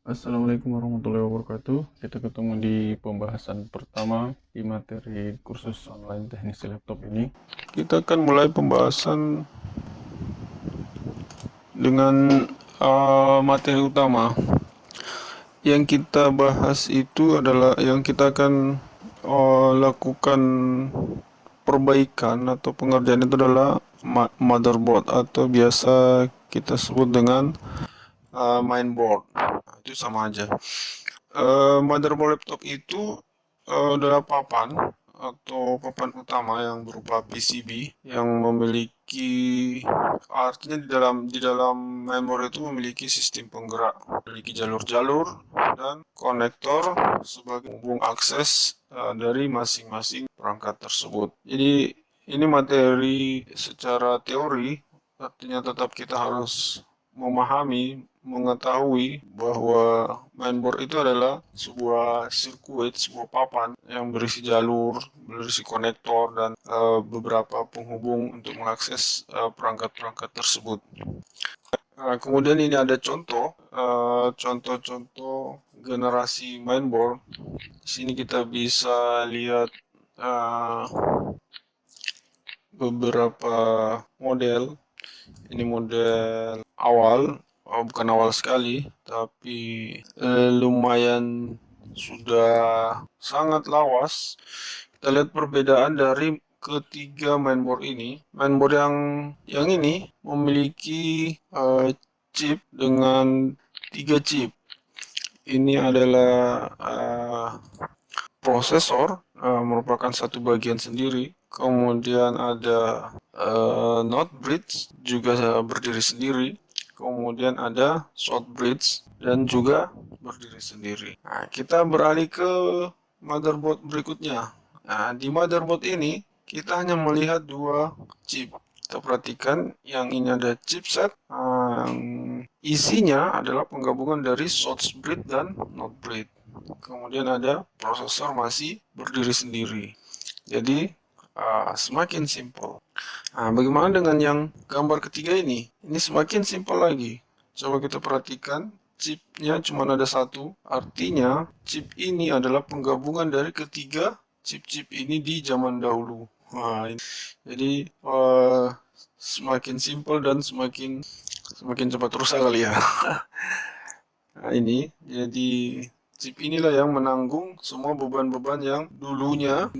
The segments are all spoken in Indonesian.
Assalamualaikum warahmatullahi wabarakatuh. Kita ketemu di pembahasan pertama di materi kursus online teknisi laptop ini. Kita akan mulai pembahasan dengan materi utama. Yang kita bahas itu adalah yang kita akan lakukan perbaikan atau pengerjaan itu adalah motherboard atau biasa kita sebut dengan mainboard. Itu sama aja. Motherboard laptop itu adalah papan atau papan utama yang berupa PCB yang memiliki, artinya di dalam mainboard itu memiliki sistem penggerak, memiliki jalur-jalur dan konektor sebagai penghubung akses dari masing-masing perangkat tersebut. Jadi ini materi secara teori, artinya tetap kita harus mengetahui bahwa mainboard itu adalah sebuah sirkuit, sebuah papan yang berisi jalur, berisi konektor dan beberapa penghubung untuk mengakses perangkat-perangkat tersebut. Kemudian ini ada contoh-contoh generasi mainboard. Di sini kita bisa lihat beberapa model. Ini model awal, bukan awal sekali, tapi lumayan sudah sangat lawas. Kita lihat perbedaan dari ketiga mainboard ini. Mainboard yang ini memiliki chip dengan 3 chip. Ini adalah prosesor, merupakan satu bagian sendiri. Kemudian ada North Bridge juga berdiri sendiri. Kemudian ada South Bridge dan juga berdiri sendiri. Nah, kita beralih ke motherboard berikutnya. Nah, di motherboard ini kita hanya melihat dua chip. Kita perhatikan yang ini ada chipset, yang isinya adalah penggabungan dari South Bridge dan North Bridge. Kemudian ada prosesor masih berdiri sendiri. Jadi semakin simple. Nah, bagaimana dengan yang gambar ketiga ini? Ini semakin simpel lagi. Coba kita perhatikan, chipnya cuma ada satu. Artinya, chip ini adalah penggabungan dari ketiga chip-chip ini di zaman dahulu. Nah, jadi semakin simpel dan semakin cepat rusak kali ya. Nah, ini jadi chip inilah yang menanggung semua beban-beban yang dulunya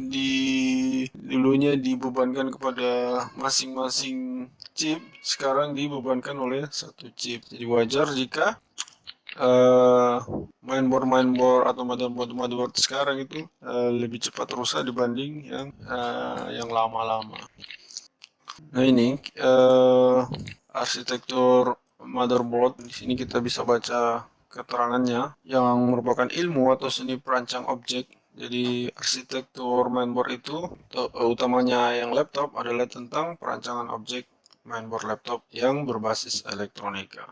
dibebankan kepada masing-masing chip, sekarang dibebankan oleh satu chip. Jadi wajar jika mainboard atau motherboard sekarang itu lebih cepat rusak dibanding yang lama-lama. Nah, ini arsitektur motherboard. Di sini kita bisa baca keterangannya yang merupakan ilmu atau seni perancang objek. Jadi arsitektur mainboard itu utamanya yang laptop adalah tentang perancangan objek mainboard laptop yang berbasis elektronika.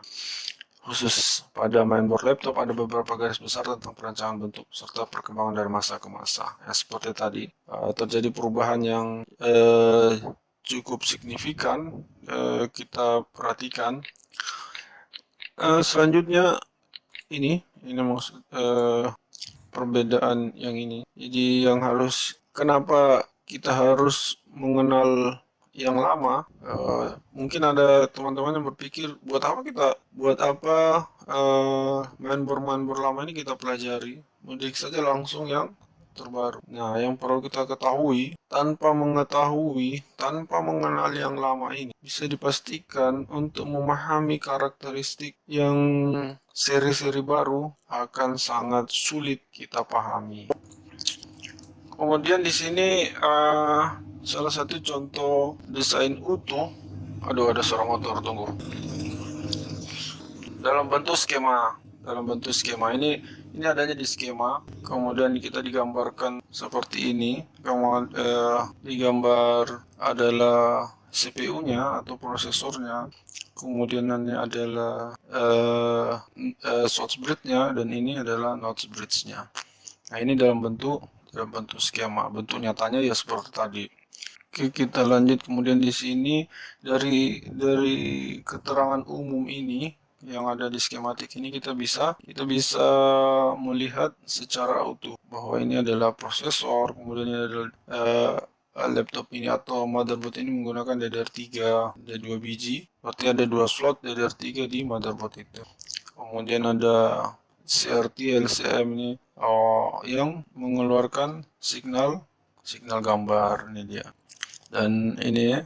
Khusus pada mainboard laptop ada beberapa garis besar tentang perancangan bentuk serta perkembangan dari masa ke masa. Ya, seperti tadi terjadi perubahan yang cukup signifikan kita perhatikan. Selanjutnya ini maksud perbedaan yang ini. Jadi kenapa kita harus mengenal yang lama? Mungkin ada teman-teman yang berpikir, buat apa mainboard lama ini kita pelajari? Mending saja langsung yang terbaru. Nah, yang perlu kita ketahui, tanpa mengenal yang lama ini, bisa dipastikan untuk memahami karakteristik yang seri-seri baru akan sangat sulit kita pahami. Kemudian di sini salah satu contoh desain utuh. Aduh, ada suara motor, tunggu. Dalam bentuk skema ini adanya di skema, kemudian kita digambarkan seperti ini. Kemudian digambar adalah CPU-nya atau prosesornya, kemudian ini adalah source bridge-nya, dan ini adalah node bridge-nya. Nah, ini dalam bentuk skema. Bentuk nyatanya ya seperti tadi. Oke, kita lanjut. Kemudian di sini dari keterangan umum ini yang ada di skematik ini kita bisa melihat secara utuh bahwa ini adalah prosesor, kemudian ini adalah laptop ini atau motherboard ini menggunakan DDR3, ada 2 biji, berarti ada 2 slot DDR3 di motherboard itu. Kemudian ada CRT LCM ini yang mengeluarkan signal gambar, ini dia. Dan ini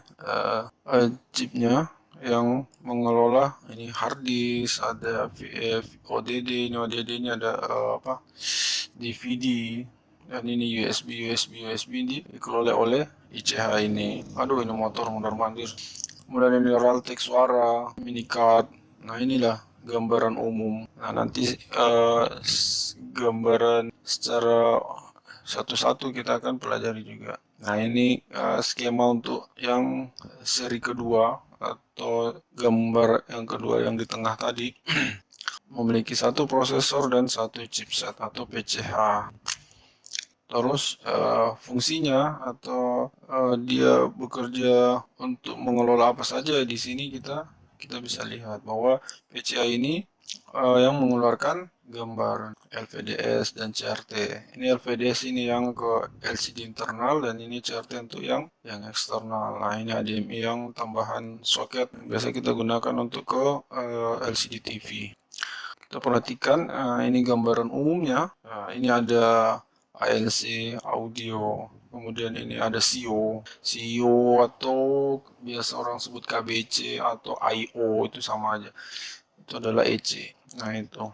chipnya yang mengelola ini hard disk, ada ODD, ini ODD-nya ada DVD, dan ini USB ini dikelola oleh ICH ini. Aduh, ini motor mondar-mandir. Kemudian ini Realtek suara, mini card. Nah, inilah gambaran umum. Nah, nanti gambaran secara satu-satu kita akan pelajari juga. Nah, ini skema untuk yang seri kedua atau gambar yang kedua yang di tengah tadi memiliki satu prosesor dan satu chipset atau PCH. Terus fungsinya atau dia bekerja untuk mengelola apa saja, di sini kita bisa lihat bahwa PCH ini yang mengeluarkan gambar LVDS dan CRT. Ini LVDS ini yang ke LCD internal dan ini CRT untuk yang eksternal. Nah, ini HDMI yang tambahan soket biasa kita gunakan untuk ke LCD TV. Kita perhatikan ini gambaran umumnya. Ini ada ALC audio, kemudian ini ada CEO atau biasa orang sebut KBC atau IO, itu sama aja, itu adalah EC. Nah, itu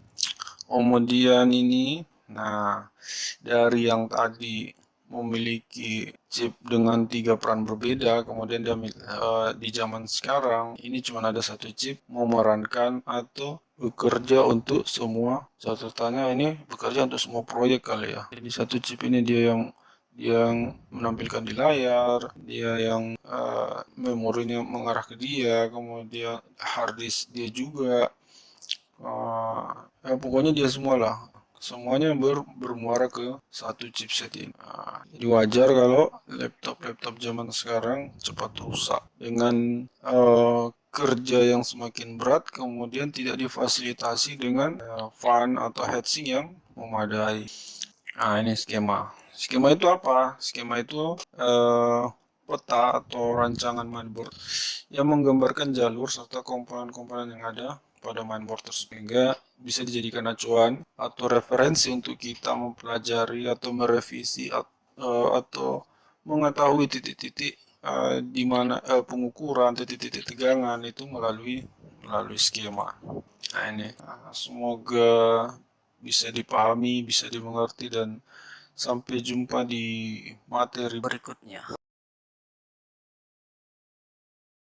kemudian ini, nah, dari yang tadi memiliki chip dengan 3 peran berbeda, kemudian dia di zaman sekarang ini cuma ada satu chip memerankan atau bekerja untuk semua. Saya tanya, ini bekerja untuk semua proyek kali ya. Jadi satu chip ini dia yang menampilkan di layar, dia yang memorinya mengarah ke dia, kemudian hard disk dia juga. Pokoknya dia semuanya bermuara ke satu chipset ini. Jadi wajar kalau laptop zaman sekarang cepat rusak dengan kerja yang semakin berat, kemudian tidak difasilitasi dengan fan atau heatsink yang memadai. Nah, ini skema itu apa? Skema itu peta atau rancangan mainboard yang menggambarkan jalur serta komponen-komponen yang ada pada mainboard tersebut, sehingga bisa dijadikan acuan atau referensi untuk kita mempelajari atau merevisi atau mengetahui titik-titik di mana pengukuran titik-titik tegangan itu melalui skema. Nah, ini semoga bisa dipahami, bisa dimengerti, dan sampai jumpa di materi berikutnya.